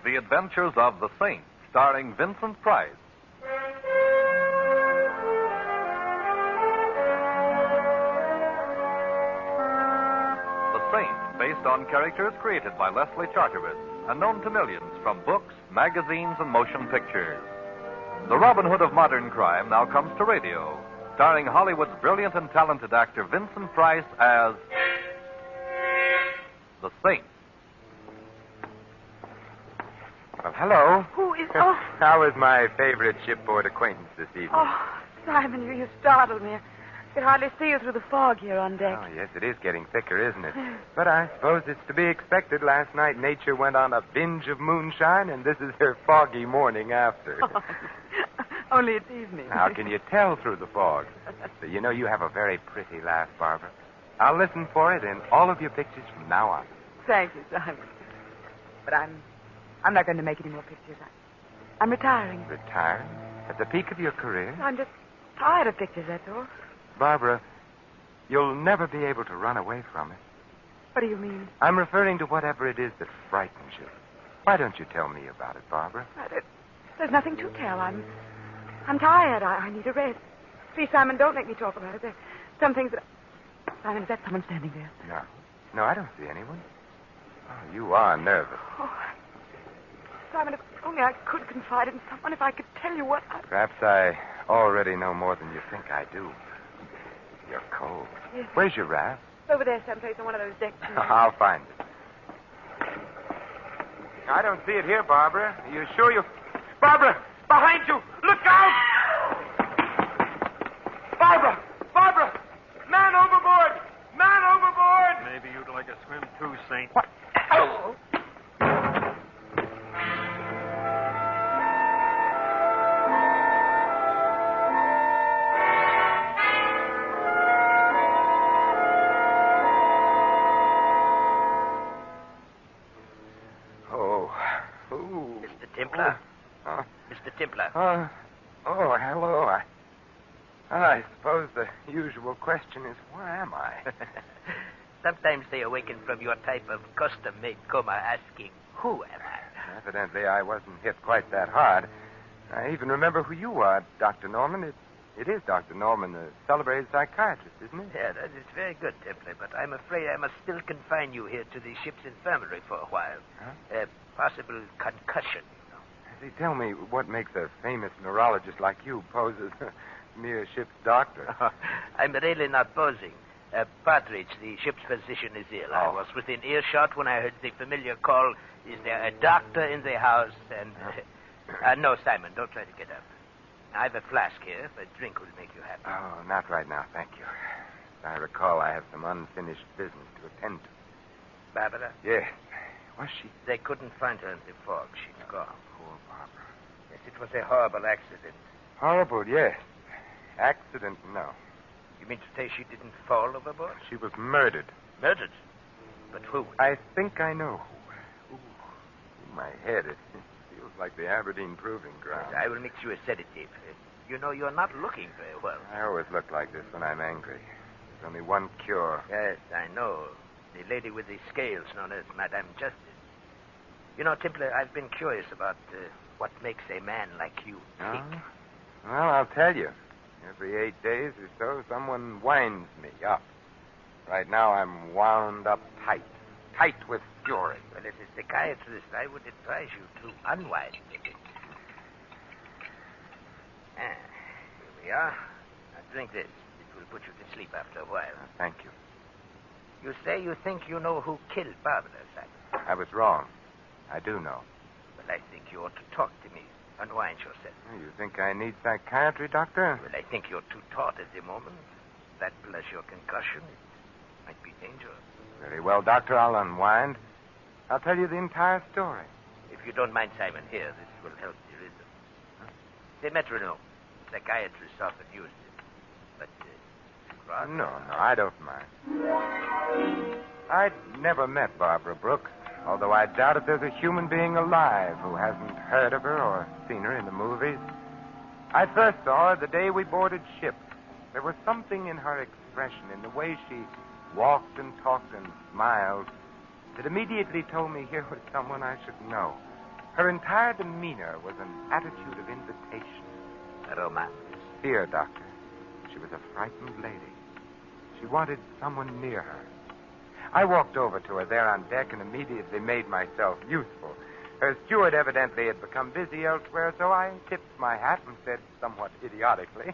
The Adventures of the Saint, starring Vincent Price. The Saint, based on characters created by Leslie Charteris and known to millions from books, magazines, and motion pictures. The Robin Hood of modern crime now comes to radio, starring Hollywood's brilliant and talented actor Vincent Price as the Saint. Well, hello. Who is... Oh, How is my favorite shipboard acquaintance this evening? Simon, you startled me. I could hardly see you through the fog here on deck. Oh, yes, it is getting thicker, isn't it? But I suppose it's to be expected. Last night, nature went on a binge of moonshine, and this is her foggy morning after. Only it's evening. How can you tell through the fog? So you know you have a very pretty laugh, Barbara. I'll listen for it in all of your pictures from now on. Thank you, Simon. But I'm not going to make any more pictures. I'm retiring. Retiring? At the peak of your career? I'm just tired of pictures, that's all. Barbara, you'll never be able to run away from it. What do you mean? I'm referring to whatever it is that frightens you. Why don't you tell me about it, Barbara? There's nothing to tell. I'm tired. I need a rest. Please, Simon, don't make me talk about it. There's some things that... Simon, is that someone standing there? No, I don't see anyone. Oh, you are nervous. Oh, Simon, if only I could confide in someone, if I could tell you what I... Perhaps I already know more than you think I do. You're cold. Yes. Where's your raft? It's over there someplace on one of those decks. I'll find it. I don't see it here, Barbara. Are you sure you... Barbara! Behind you! Look out! Barbara! Barbara! Man overboard! Man overboard! Maybe you'd like a swim too, Saint. What? Oh. Mr. Templar? Mr. Templar? Hello. I suppose the usual question is, where am I? Sometimes they awaken from your type of custom-made coma asking, who am I? Evidently, I wasn't hit quite that hard. I even remember who you are, Dr. Norman. It is Dr. Norman, the celebrated psychiatrist, isn't it? Yeah, that is very good, Templar, but I'm afraid I must still confine you here to the ship's infirmary for a while. Huh? Possible concussion, you know. See, tell me what makes a famous neurologist like you pose as a mere ship's doctor. I'm really not posing. Partridge, the ship's physician, is ill. I was within earshot when I heard the familiar call, is there a doctor in the house? And, no, Simon, don't try to get up. I have a flask here. If a drink will make you happy. Oh, not right now, thank you. I recall I have some unfinished business to attend to. Barbara? Yes. Was she? They couldn't find her in the fog. She's gone. Poor Barbara. Yes, it was a horrible accident. Horrible, yes. Accident, no. You mean to say she didn't fall overboard? She was murdered. Murdered? But who? I think I know who. Ooh, my head. It feels like the Aberdeen Proving Ground. I will mix you a sedative. You know, you're not looking very well. I always look like this when I'm angry. There's only one cure. Yes, I know. The lady with the scales known as Madame Justice. You know, Templar, I've been curious about what makes a man like you tick. Oh? Well, I'll tell you. Every 8 days or so, someone winds me up. Right now, I'm wound up tight. Tight with fury. Well, as a psychiatrist, I would advise you to unwind a bit. Here we are. Now, drink this. It will put you to sleep after a while. Thank you. You say you think you know who killed Barbara, Simon. I was wrong. I do know. Well, I think you ought to talk to me. Unwind yourself. You think I need psychiatry, Doctor? Well, I think you're too taut at the moment. That plus your concussion, it might be dangerous. Very well, Doctor. I'll unwind. I'll tell you the entire story. If you don't mind, Simon, here, this will help the rhythm. Huh? The metronome. Psychiatrists often use it. But, rather... No, I don't mind. I'd never met Barbara Brooks, although I doubt if there's a human being alive who hasn't heard of her or seen her in the movies. I first saw her the day we boarded ship. There was something in her expression, in the way she walked and talked and smiled, that immediately told me here was someone I should know. Her entire demeanor was an attitude of invitation. Romance. Dear Doctor, she was a frightened lady. She wanted someone near her. I walked over to her there on deck and immediately made myself useful. Her steward evidently had become busy elsewhere, so I tipped my hat and said somewhat idiotically,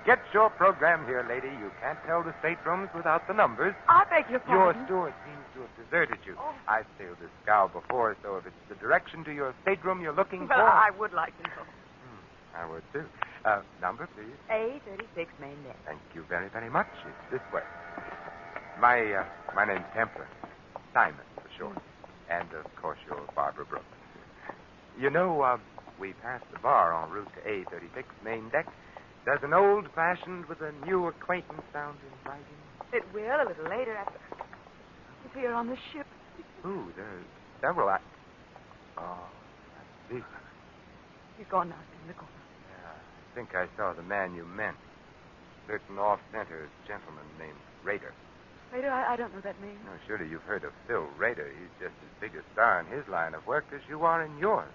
get your program here, lady. You can't tell the staterooms without the numbers. I beg your Your pardon. steward seems to have deserted you. Oh. I've sailed this scow before, so if it's the direction to your stateroom you're looking Well, for... I would like to know. I would, too. Number, please. A36 main deck. Thank you very, very much. It's this way. My name's Templar. Simon, for short. And, of course, you're Barbara Brooks. You know, we passed the bar en route to A36 main deck. Does an old-fashioned with a new acquaintance sound inviting? It will a little later after. If you're on the ship. Ooh, there's several. Oh, I see. He's gone now, in the corner. Yeah, I think I saw the man you meant. Certain off-center gentleman named Rader. Later, I don't know that name. No, surely you've heard of Phil Rader. He's just as big a star in his line of work as you are in yours.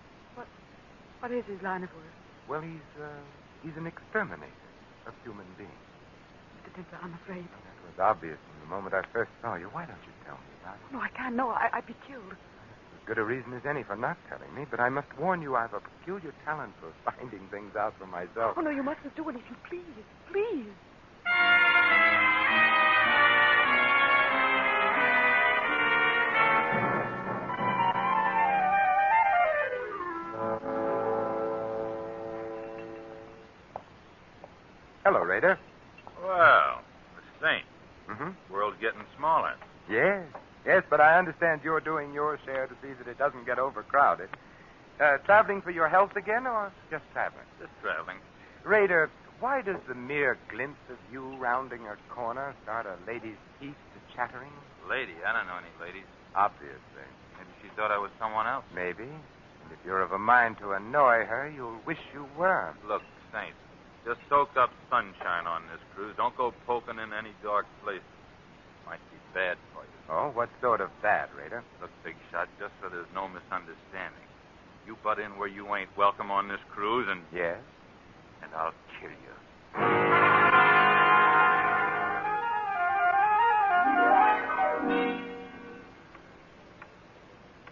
What is his line of work? Well, he's an exterminator of human beings. Mr. Templar, I'm afraid. Well, that was obvious from the moment I first saw you. Why don't you tell me about it? No, I can't. No, I'd be killed. As good a reason as any for not telling me, but I must warn you I've a peculiar talent for finding things out for myself. Oh, no, you mustn't do anything. Please, please. Hello, Rader. Well, the Saint. Mm-hmm. World's getting smaller. Yes, but I understand you're doing your share to see that it doesn't get overcrowded. Traveling for your health again, or just traveling? Just traveling. Rader, why does the mere glimpse of you rounding a corner start a lady's teeth to chattering? Lady, I don't know any ladies. Obviously. Maybe she thought I was someone else. Maybe. And if you're of a mind to annoy her, you'll wish you were. Look, Saint, just soak up sunshine on this cruise. Don't go poking in any dark places. Might be bad for you. Oh, what sort of bad, Rader? Look, Big Shot, just so there's no misunderstanding. You butt in where you ain't welcome on this cruise, and Yes? I'll kill you.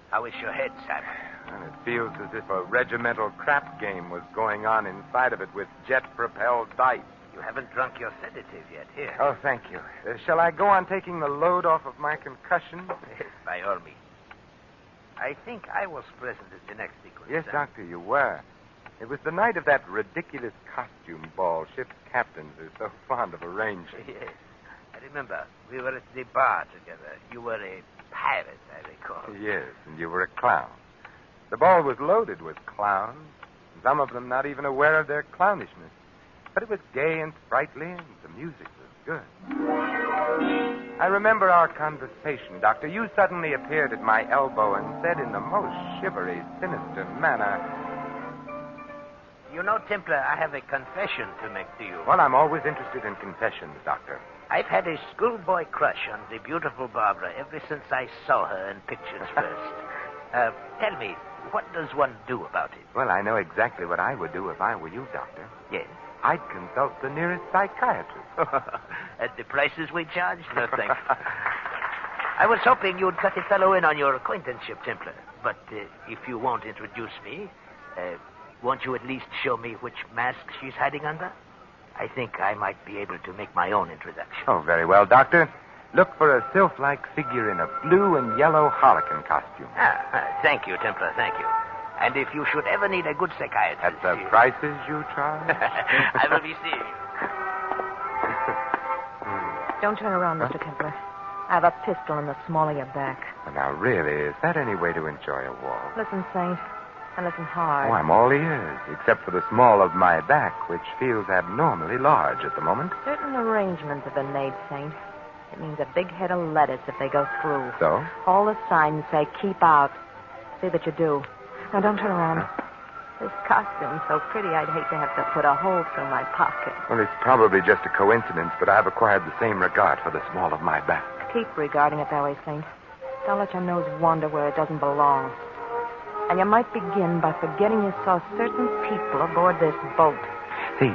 How is your head, Simon? And it feels as if a regimental crap game was going on inside of it with jet-propelled dice. You haven't drunk your sedative yet. Here. Oh, thank you. Shall I go on taking the load off of my concussion? By all means. I think I was present at the next sequence. Yes, Simon. Doctor, you were. It was the night of that ridiculous costume ball ship's captains are so fond of arranging. Yes. I remember. We were at the bar together. You were a pirate, I recall. Yes, and you were a clown. The ball was loaded with clowns, some of them not even aware of their clownishness. But it was gay and sprightly, and the music was good. I remember our conversation, Doctor. You suddenly appeared at my elbow and said in the most shivery, sinister manner... You know, Templar, I have a confession to make to you. Well, I'm always interested in confessions, Doctor. I've had a schoolboy crush on the beautiful Barbara ever since I saw her in pictures first. Tell me, what does one do about it? Well, I know exactly what I would do if I were you, Doctor. Yes. I'd consult the nearest psychiatrist. At the prices we charge? No, thanks. I was hoping you'd cut a fellow in on your acquaintanceship, Templar. But if you won't introduce me, won't you at least show me which mask she's hiding under? I think I might be able to make my own introduction. Oh, very well, Doctor. Look for a sylph-like figure in a blue and yellow harlequin costume. Thank you, Templar, thank you. And if you should ever need a good psychiatrist... At the prices you charge? I will be seeing you. Don't turn around, Mr. Templar. I have a pistol in the small of your back. Well, now, really, is that any way to enjoy a walk? Listen, Saint, and listen hard. Oh, I'm all ears, except for the small of my back, which feels abnormally large at the moment. Certain arrangements have been made, Saint. It means a big head of lettuce if they go through. So? All the signs say keep out. See that you do. Now, don't turn around. This costume's so pretty, I'd hate to have to put a hole through my pocket. Well, it's probably just a coincidence, but I've acquired the same regard for the small of my back. Keep regarding it that way, Saint. Don't let your nose wander where it doesn't belong. And you might begin by forgetting you saw certain people aboard this boat. Say,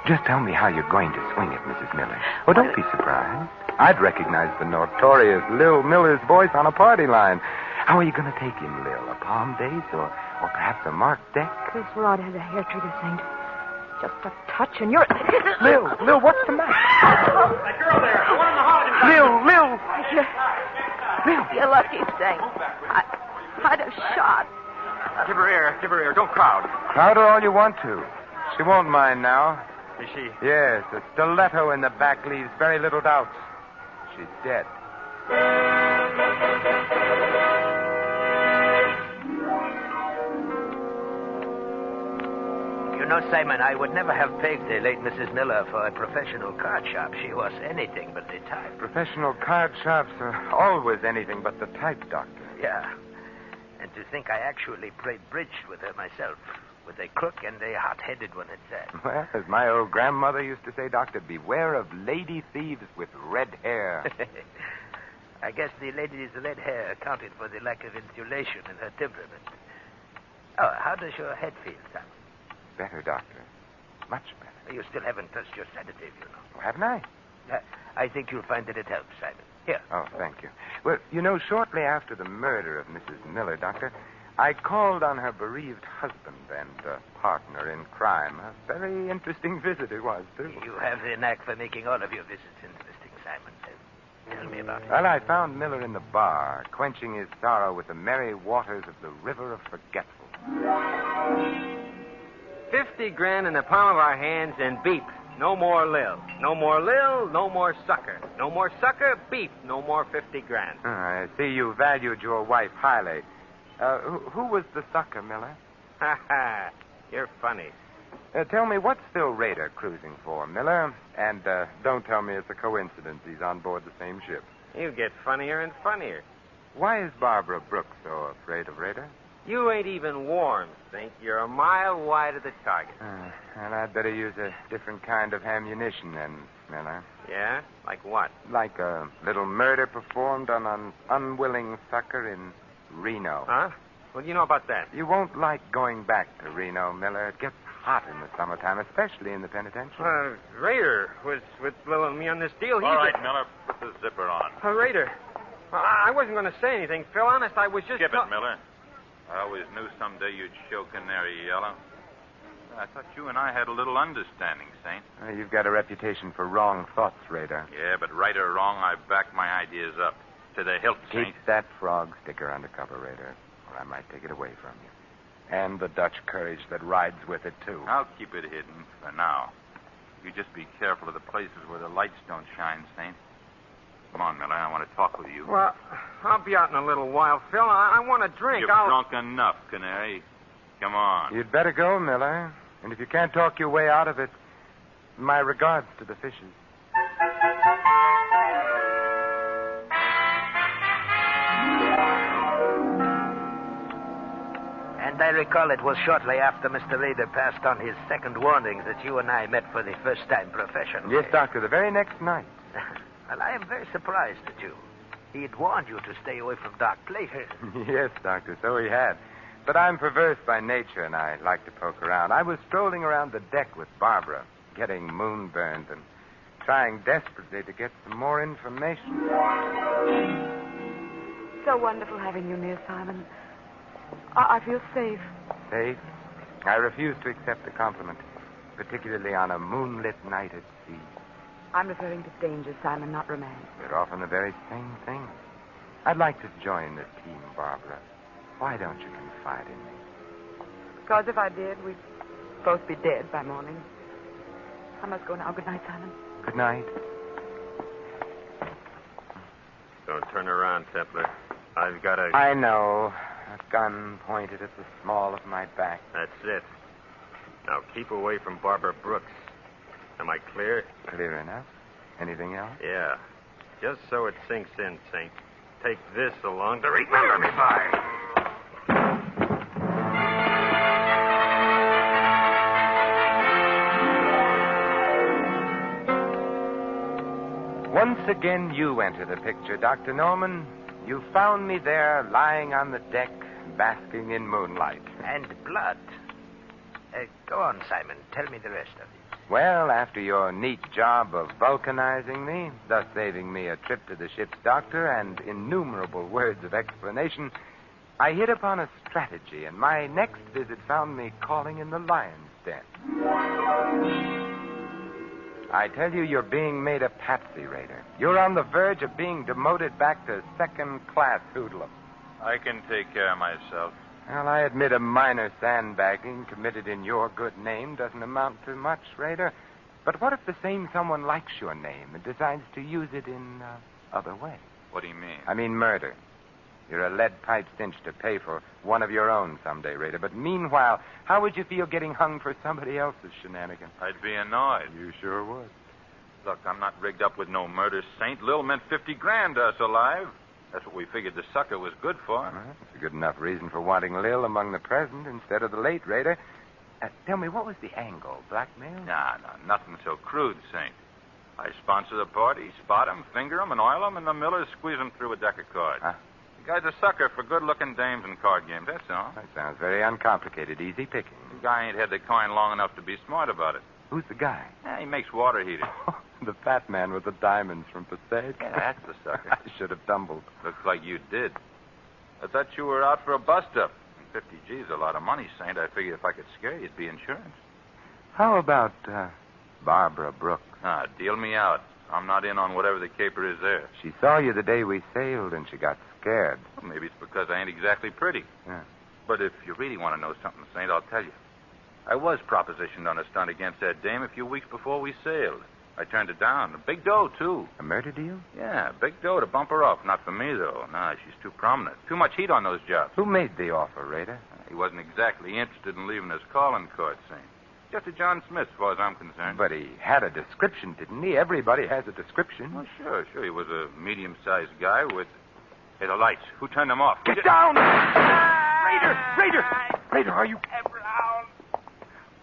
just tell me how you're going to swing it, Mrs. Miller. Oh, don't be surprised. I'd recognize the notorious Lil Miller's voice on a party line. How are you going to take him, Lil? A palm base or perhaps a marked deck? This rod has a hair trigger, Saint. Just a touch and you're... Lil, what's the matter? That girl there, the one in the hall. Lil! You're lucky, Saint. I'd have shot. Give her air. Don't crowd. Crowd her all you want to. She won't mind now. Is she? Yes, a stiletto in the back leaves very little doubt. She's dead. You know, Simon, I would never have pegged the late Mrs. Miller for a professional card sharp. She was anything but the type. Professional card sharps are always anything but the type, Doctor. Yeah. And to think I actually played bridge with her myself. With a crook and a hot-headed one at that. Well, as my old grandmother used to say, Doctor, beware of lady thieves with red hair. I guess the lady's red hair accounted for the lack of insulation in her temperament. Oh, how does your head feel, Simon? Better, Doctor. Much better. You still haven't touched your sedative, you know. Oh, haven't I? I think you'll find that it helps, Simon. Here. Oh, thank you. Well, you know, shortly after the murder of Mrs. Miller, Doctor, I called on her bereaved husband and partner in crime. A very interesting visit it was, too. You have the knack for making all of your visits interesting, Simon. Tell me about it. Well, I found Miller in the bar, quenching his sorrow with the merry waters of the River of Forgetful. 50 grand in the palm of our hands and beep. No more Lil. No more Lil, no more sucker. No more sucker, beep. No more 50 grand. I see you valued your wife highly. Who was the sucker, Miller? Ha ha. You're funny. Tell me, what's Phil Rader cruising for, Miller? And don't tell me it's a coincidence he's on board the same ship. You get funnier and funnier. Why is Barbara Brooks so afraid of Rader? You ain't even warm, Think. You're a mile wide of the target. And I'd better use a different kind of ammunition then, Miller. Yeah? Like what? Like a little murder performed on an unwilling sucker in Reno. Huh? What do you know about that? You won't like going back to Reno, Miller. It gets hot in the summertime, especially in the penitentiary. Raider was with Lil and me on this deal. All right, Miller, put the zipper on. Raider. Well, I wasn't going to say anything, Phil. Honest, I was just... Skip it, Miller. I always knew someday you'd show Canary Yellow. I thought you and I had a little understanding, Saint. You've got a reputation for wrong thoughts, Raider. Yeah, but right or wrong, I back my ideas up. To the hilt, Saint. Keep that frog sticker under cover, Raider, or I might take it away from you. And the Dutch courage that rides with it, too. I'll keep it hidden for now. You just be careful of the places where the lights don't shine, Saint. Come on, Miller. I want to talk with you. Well, I'll be out in a little while, Phil. I want to drink. You've drunk enough, Canary. Come on. You'd better go, Miller. And if you can't talk your way out of it, my regards to the fishes. And I recall it was shortly after Mr. Rader passed on his second warning that you and I met for the first time professionally. Yes, Doctor, the very next night. Well, I am very surprised at you. He had warned you to stay away from dark places. Yes, Doctor, so he had. But I'm perverse by nature, and I like to poke around. I was strolling around the deck with Barbara, getting moonburned and trying desperately to get some more information. So wonderful having you near, Simon. I feel safe. Safe? I refuse to accept the compliment, particularly on a moonlit night at sea. I'm referring to danger, Simon, not romance. They're often the very same thing. I'd like to join the team, Barbara. Why don't you confide in me? Because if I did, we'd both be dead by morning. I must go now. Good night, Simon. Good night. Don't turn around, Templar. I've got a... I know. A gun pointed at the small of my back. That's it. Now keep away from Barbara Brooks. Am I clear? Clear enough. Anything else? Yeah. Just so it sinks in, Saint. Take this along to remember me by. Once again, you enter the picture, Dr. Norman. You found me there, lying on the deck, basking in moonlight. And blood. Go on, Simon. Tell me the rest of it. Well, after your neat job of vulcanizing me, thus saving me a trip to the ship's doctor and innumerable words of explanation, I hit upon a strategy, and my next visit found me calling in the lion's den. I tell you, you're being made a patsy, Raider. You're on the verge of being demoted back to second-class hoodlum. I can take care of myself. Well, I admit a minor sandbagging committed in your good name doesn't amount to much, Raider. But what if the same someone likes your name and decides to use it in other way? What do you mean? I mean murder. You're a lead pipe cinch to pay for one of your own someday, Raider. But meanwhile, how would you feel getting hung for somebody else's shenanigans? I'd be annoyed. You sure would. Look, I'm not rigged up with no murder saint. Lil meant 50 grand to us alive. That's what we figured the sucker was good for. Well, that's a good enough reason for wanting Lil among the present instead of the late, Raider. Tell me, what was the angle? Blackmail? Nah, nothing so crude, Saint. I sponsor the party, spot him, finger him, and oil him, and the Millers squeeze him through a deck of cards. Huh? The guy's a sucker for good-looking dames and card games, that's all. That sounds very uncomplicated, easy picking. The guy ain't had the coin long enough to be smart about it. Who's the guy? Yeah, he makes water heaters. The fat man with the diamonds from Passaic. Yeah, that's the sucker. I should have tumbled. Looks like you did. I thought you were out for a bust-up. 50 G's a lot of money, Saint. I figured if I could scare you, it'd be insurance. How about Barbara Brooks? Deal me out. I'm not in on whatever the caper is there. She saw you the day we sailed, and she got scared. Well, maybe it's because I ain't exactly pretty. Yeah. But if you really want to know something, Saint, I'll tell you. I was propositioned on a stunt against that dame a few weeks before we sailed. I turned it down. A big dough, too. A murder deal? Yeah, big dough to bump her off. Not for me, though. Nah, she's too prominent. Too much heat on those jobs. Who made the offer, Raider? He wasn't exactly interested in leaving his calling card, Saint. Just a John Smith, as far as I'm concerned. But he had a description, didn't he? Everybody has a description. Well, sure. He was a medium-sized guy with... Hey, the lights. Who turned them off? Get down! Raider, are you...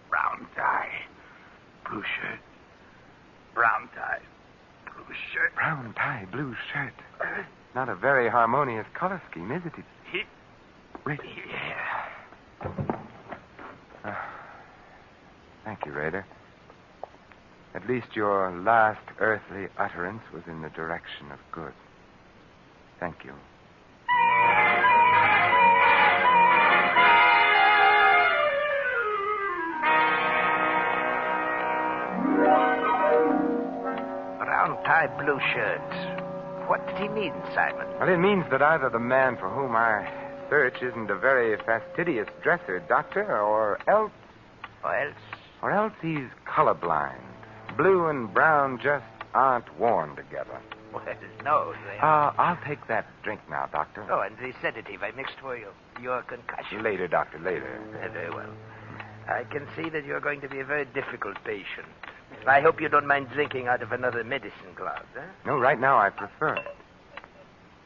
Brown tie. Blue shirt. Brown tie. Blue shirt. Brown tie, blue shirt. Not a very harmonious color scheme, is it? Raider. Yeah. Thank you, Raider. At least your last earthly utterance was in the direction of good. Thank you. Brown tie, blue shirt. What did he mean, Simon? Well, it means that either the man for whom I search isn't a very fastidious dresser, Doctor, or else he's colorblind. Blue and brown just aren't worn together. Well, no. I'll take that drink now, Doctor. Oh, and the sedative I mixed for you. Your concussion. Later, Doctor, later. Very well. I can see that you're going to be a very difficult patient. I hope you don't mind drinking out of another medicine glass, huh? No, right now I prefer it.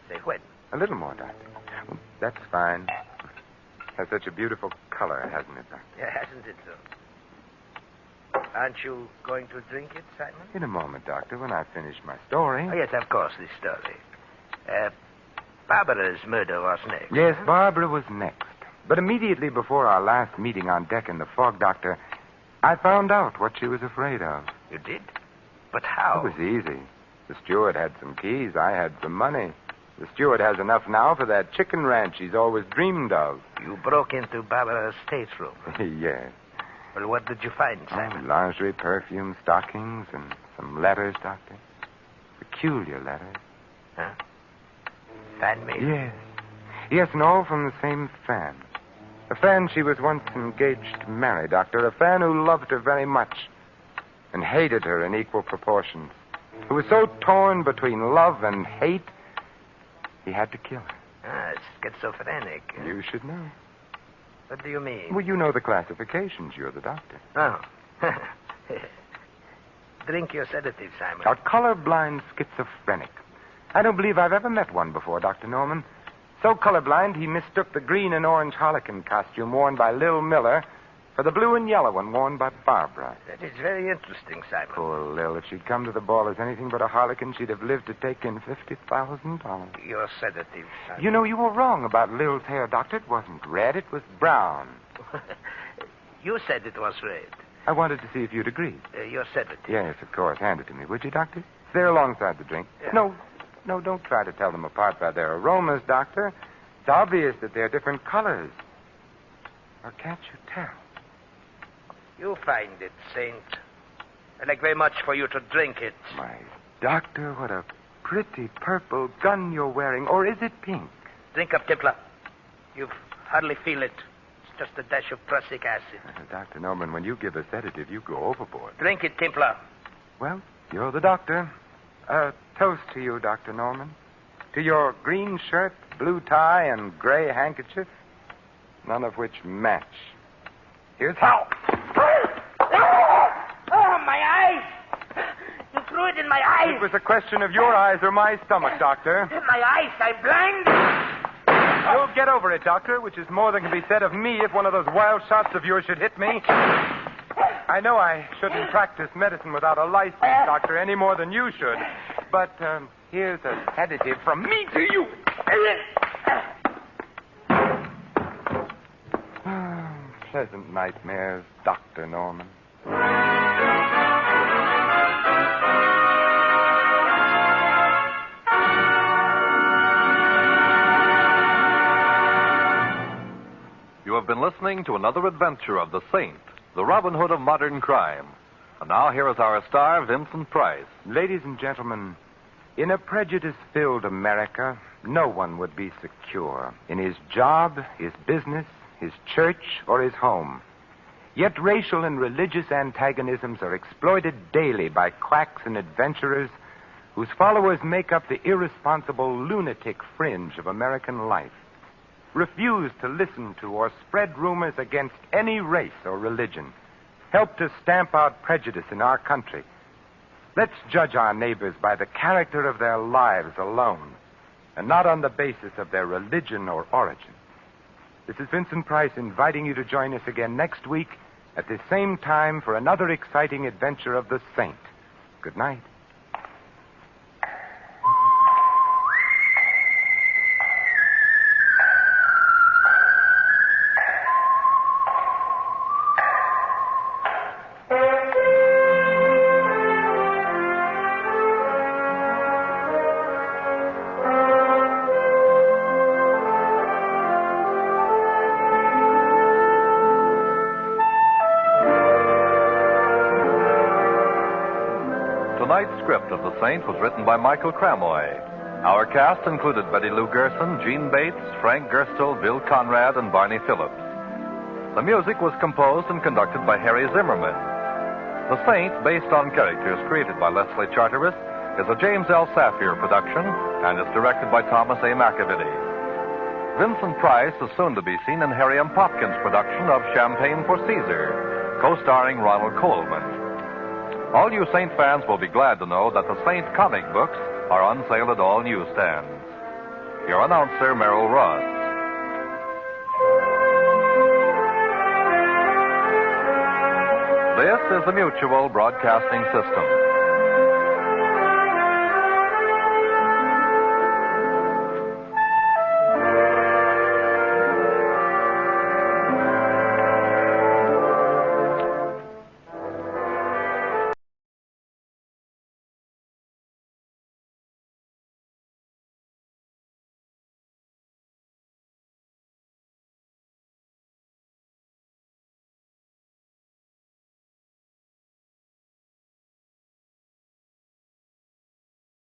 Say when? A little more, Doctor. That's fine. Has such a beautiful color, hasn't it, Doctor? Yeah, hasn't it, though? Aren't you going to drink it, Simon? In a moment, Doctor, when I finish my story. Oh, yes, of course, the story. Barbara's murder was next. Yes, Barbara was next. But immediately before our last meeting on deck in the fog, Doctor, I found out what she was afraid of. You did? But how? It was easy. The steward had some keys. I had some money. The steward has enough now for that chicken ranch he's always dreamed of. You broke into Barbara's stateroom. Yes. Well, what did you find, Simon? Lingerie, perfume, stockings, and some letters, Doctor. Peculiar letters. Huh? Fan mail? Yes. Yes, and all from the same fan. A fan she was once engaged to marry, Doctor. A fan who loved her very much and hated her in equal proportions. Who was so torn between love and hate, he had to kill her. Ah, schizophrenic. You should know. What do you mean? Well, you know the classifications. You're the doctor. Oh. Drink your sedative, Simon. A colorblind schizophrenic. I don't believe I've ever met one before, Dr. Norman. So colorblind, he mistook the green and orange harlequin costume worn by Lil Miller for the blue and yellow one worn by Barbara. That is very interesting, Simon. Poor Lil. If she'd come to the ball as anything but a harlequin, she'd have lived to take in $50,000. Your sedative, Simon. You know, you were wrong about Lil's hair, Doctor. It wasn't red. It was brown. You said it was red. I wanted to see if you'd agreed. Your sedative. Yes, of course. Hand it to me, would you, Doctor? It's there alongside the drink. Yeah. No, don't try to tell them apart by their aromas, Doctor. It's obvious that they're different colors. Or can't you tell? You find it, Saint. I'd like very much for you to drink it. My Doctor, what a pretty purple gun you're wearing. Or is it pink? Drink up, Templar. You hardly feel it. It's just a dash of prussic acid. Dr. Norman, when you give a sedative, you go overboard. Drink it, Templar. Well, you're the doctor. A toast to you, Dr. Norman. To your green shirt, blue tie, and gray handkerchief, none of which match. Here's how. Oh, my eyes! You threw it in my eyes. It was a question of your eyes or my stomach, Doctor. My eyes, I'm blind. You'll get over it, Doctor, which is more than can be said of me if one of those wild shots of yours should hit me. I know I shouldn't practice medicine without a license, Doctor, any more than you should. But here's a sedative from me to you. Pleasant nightmares, Dr. Norman. You have been listening to another adventure of the Saint, the Robin Hood of modern crime. And now here is our star, Vincent Price. Ladies and gentlemen, in a prejudice-filled America, no one would be secure in his job, his business, his church, or his home. Yet racial and religious antagonisms are exploited daily by quacks and adventurers whose followers make up the irresponsible lunatic fringe of American life. Refuse to listen to or spread rumors against any race or religion. Help to stamp out prejudice in our country. Let's judge our neighbors by the character of their lives alone, and not on the basis of their religion or origin. This is Vincent Price inviting you to join us again next week at the same time for another exciting adventure of the Saint. Good night. Tonight's script of The Saint was written by Michael Cramoy. Our cast included Betty Lou Gerson, Gene Bates, Frank Gerstle, Bill Conrad, and Barney Phillips. The music was composed and conducted by Harry Zimmerman. The Saint, based on characters created by Leslie Charteris, is a James L. Safier production and is directed by Thomas A. McAvity. Vincent Price is soon to be seen in Harry M. Popkin's production of Champagne for Caesar, co-starring Ronald Coleman. All you Saint fans will be glad to know that the Saint comic books are on sale at all newsstands. Your announcer, Merrill Ross. This is the Mutual Broadcasting System.